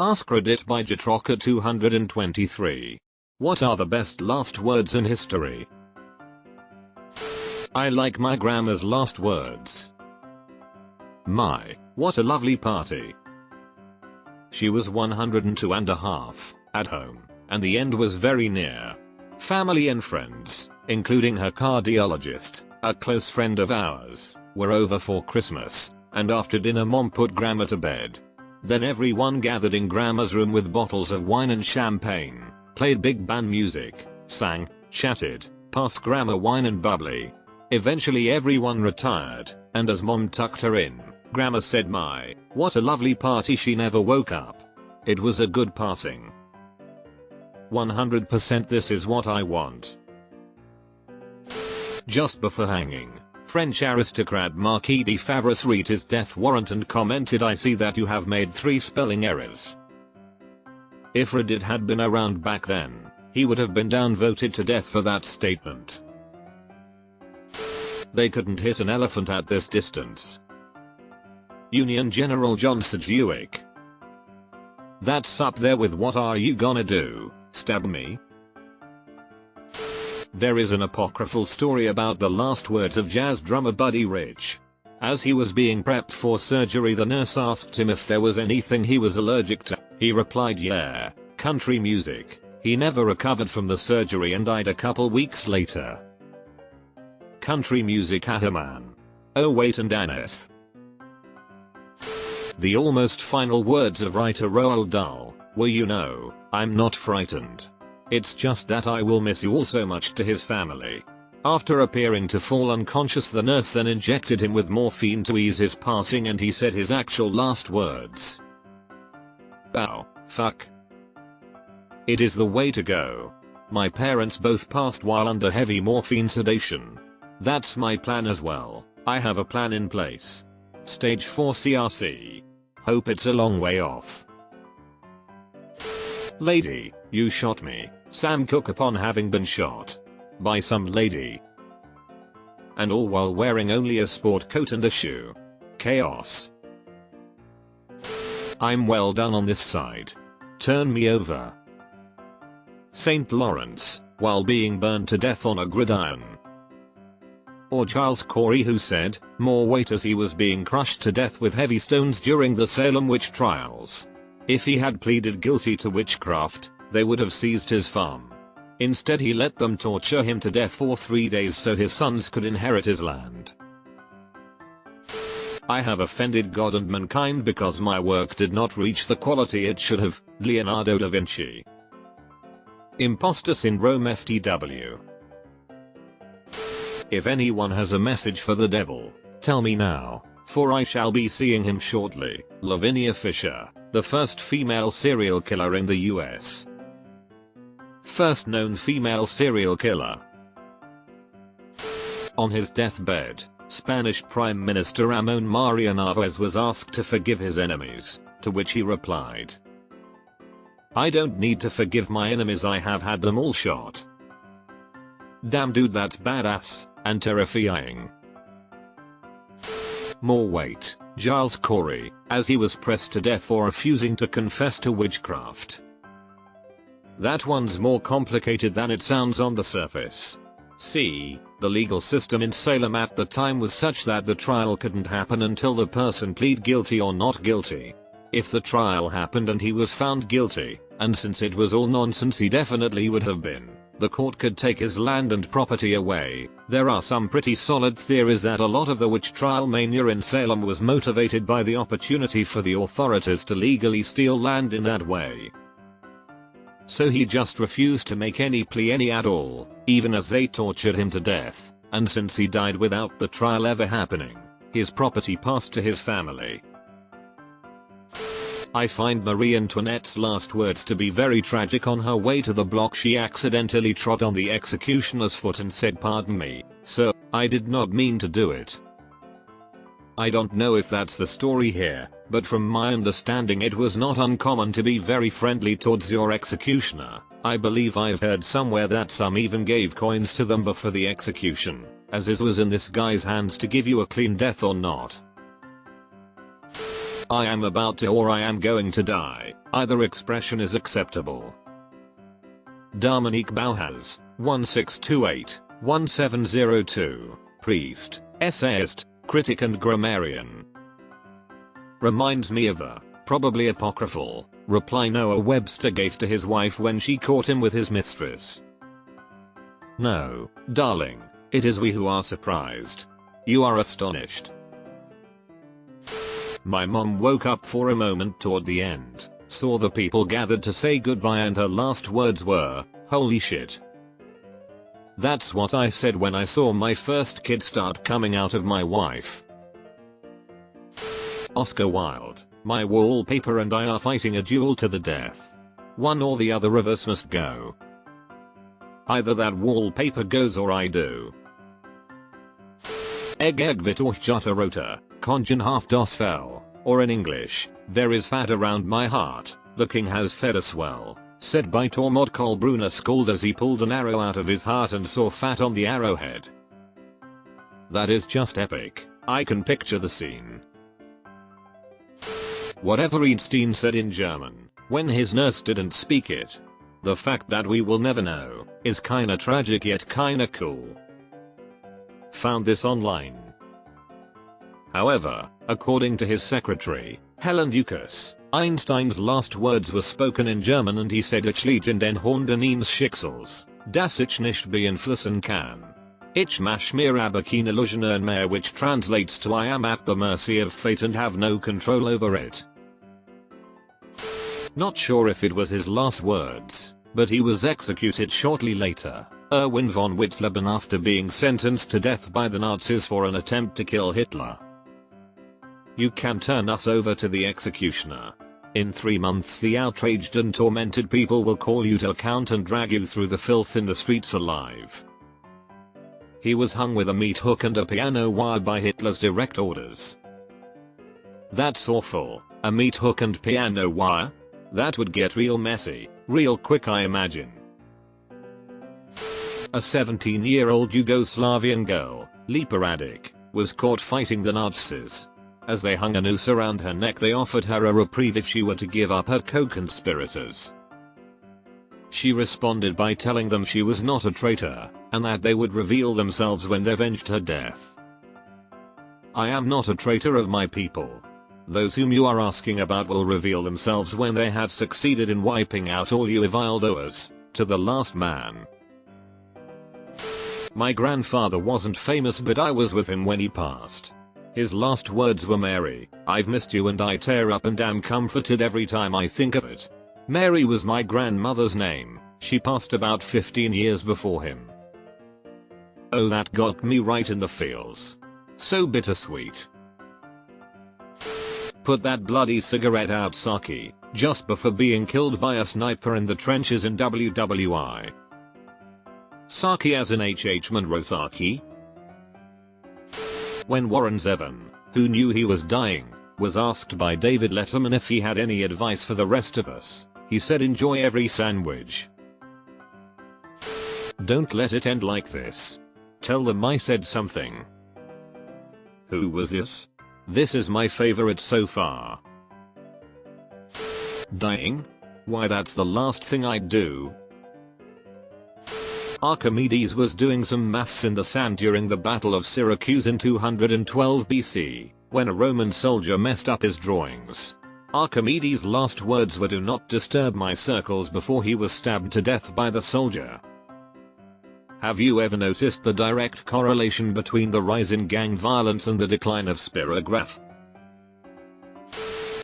AskReddit by Jetroka 223. What are the best last words in history? I like my grandma's last words. My, what a lovely party. She was 102 and a half, at home, and the end was very near. Family and friends, including her cardiologist, a close friend of ours, were over for Christmas, and after dinner Mom put Grandma to bed. Then everyone gathered in Grandma's room with bottles of wine and champagne, played big band music, sang, chatted, passed Grandma wine and bubbly. Eventually everyone retired, and as Mom tucked her in, Grandma said, "My, what a lovely party." She never woke up. It was a good passing. 100% this is what I want. Just before hanging, French aristocrat Marquis de Favras read his death warrant and commented, "I see that you have made 3 spelling errors." If Reddit had been around back then, he would have been downvoted to death for that statement. They couldn't hit an elephant at this distance. Union General John Sedgwick. That's up there with "What are you gonna do, stab me?" There is an apocryphal story about the last words of jazz drummer Buddy Rich. As he was being prepped for surgery, the nurse asked him if there was anything he was allergic to. He replied, "Yeah, country music." He never recovered from the surgery and died a couple weeks later. Country music, man. Oh wait, and unearth. The almost final words of writer Roald Dahl were, "You know, I'm not frightened. It's just that I will miss you all so much," to his family. After appearing to fall unconscious, the nurse then injected him with morphine to ease his passing, and he said his actual last words. "Oh, fuck. It is the way to go. My parents both passed while under heavy morphine sedation. That's my plan as well. I have a plan in place. Stage 4 CRC. Hope it's a long way off." Lady, you shot me. Sam Cooke upon having been shot by some lady. And all while wearing only a sport coat and a shoe. Chaos. I'm well done on this side. Turn me over. St. Lawrence, while being burned to death on a gridiron. Or Charles Corey, who said more weight as he was being crushed to death with heavy stones during the Salem witch trials. If he had pleaded guilty to witchcraft, they would have seized his farm. Instead he let them torture him to death for 3 days so his sons could inherit his land. I have offended God and mankind because my work did not reach the quality it should have. Leonardo da Vinci. Imposter syndrome FTW. If anyone has a message for the devil, tell me now, for I shall be seeing him shortly. Lavinia Fisher, the first female serial killer in the US. First known female serial killer. On his deathbed, Spanish Prime Minister Ramon Maria Narvaez was asked to forgive his enemies, to which he replied, "I don't need to forgive my enemies, I have had them all shot." Damn dude, that's badass and terrifying. More weight, Giles Corey, as he was pressed to death for refusing to confess to witchcraft. That one's more complicated than it sounds on the surface. See, the legal system in Salem at the time was such that the trial couldn't happen until the person plead guilty or not guilty. If the trial happened and he was found guilty, and since it was all nonsense he definitely would have been, the court could take his land and property away. There are some pretty solid theories that a lot of the witch trial mania in Salem was motivated by the opportunity for the authorities to legally steal land in that way. So he just refused to make any plea at all, even as they tortured him to death, and since he died without the trial ever happening, his property passed to his family. I find Marie Antoinette's last words to be very tragic. On her way to the block she accidentally trod on the executioner's foot and said, "Pardon me, sir, I did not mean to do it." I don't know if that's the story here, but from my understanding it was not uncommon to be very friendly towards your executioner. I believe I've heard somewhere that some even gave coins to them before the execution, as it was in this guy's hands to give you a clean death or not. I am about to or I am going to die. Either expression is acceptable. Dominique Bauhaz, 1628-1702, priest, essayist, critic and grammarian. Reminds me of the, probably apocryphal, reply Noah Webster gave to his wife when she caught him with his mistress. No, darling, it is we who are surprised. You are astonished. My mom woke up for a moment toward the end, saw the people gathered to say goodbye and her last words were, "Holy shit." That's what I said when I saw my first kid start coming out of my wife. Oscar Wilde, my wallpaper and I are fighting a duel to the death. One or the other of us must go. Either that wallpaper goes or I do. Egg vitor jota rota, congen half dos fell, or in English, there is fat around my heart, the king has fed us well, said by Tormod Kolbrunna Skald as he pulled an arrow out of his heart and saw fat on the arrowhead. That is just epic, I can picture the scene. Whatever Einstein said in German, when his nurse didn't speak it. The fact that we will never know, is kinda tragic yet kinda cool. Found this online. However, according to his secretary, Helen Lucas, Einstein's last words were spoken in German and he said ich liege den Hornden ins Schicksals, dass ich nicht beeinflussen kann. Ich mach mir aber keine Illusionen mehr, which translates to I am at the mercy of fate and have no control over it. Not sure if it was his last words, but he was executed shortly later, Erwin von Witzleben, after being sentenced to death by the Nazis for an attempt to kill Hitler. You can turn us over to the executioner. In 3 months the outraged and tormented people will call you to account and drag you through the filth in the streets alive. He was hung with a meat hook and a piano wire by Hitler's direct orders. That's awful, a meat hook and piano wire? That would get real messy, real quick I imagine. A 17-year-old Yugoslavian girl, Lipa Radic, was caught fighting the Nazis. As they hung a noose around her neck they offered her a reprieve if she were to give up her co-conspirators. She responded by telling them she was not a traitor, and that they would reveal themselves when they avenged her death. I am not a traitor of my people. Those whom you are asking about will reveal themselves when they have succeeded in wiping out all you evildoers, to the last man. My grandfather wasn't famous but I was with him when he passed. His last words were, "Mary, I've missed you and I tear up and am comforted every time I think of it." Mary was my grandmother's name, she passed about 15 years before him. Oh, that got me right in the feels. So bittersweet. Put that bloody cigarette out, Saki, just before being killed by a sniper in the trenches in WWI. Saki as in H.H. Monroe Saki? When Warren Zevon, who knew he was dying, was asked by David Letterman if he had any advice for the rest of us, he said, "Enjoy every sandwich. Don't let it end like this. Tell them I said something." Who was this? This is my favorite so far. Dying? Why, that's the last thing I'd do. Archimedes was doing some maths in the sand during the Battle of Syracuse in 212 BC, when a Roman soldier messed up his drawings. Archimedes' last words were, "Do not disturb my circles," before he was stabbed to death by the soldier. Have you ever noticed the direct correlation between the rise in gang violence and the decline of spirograph?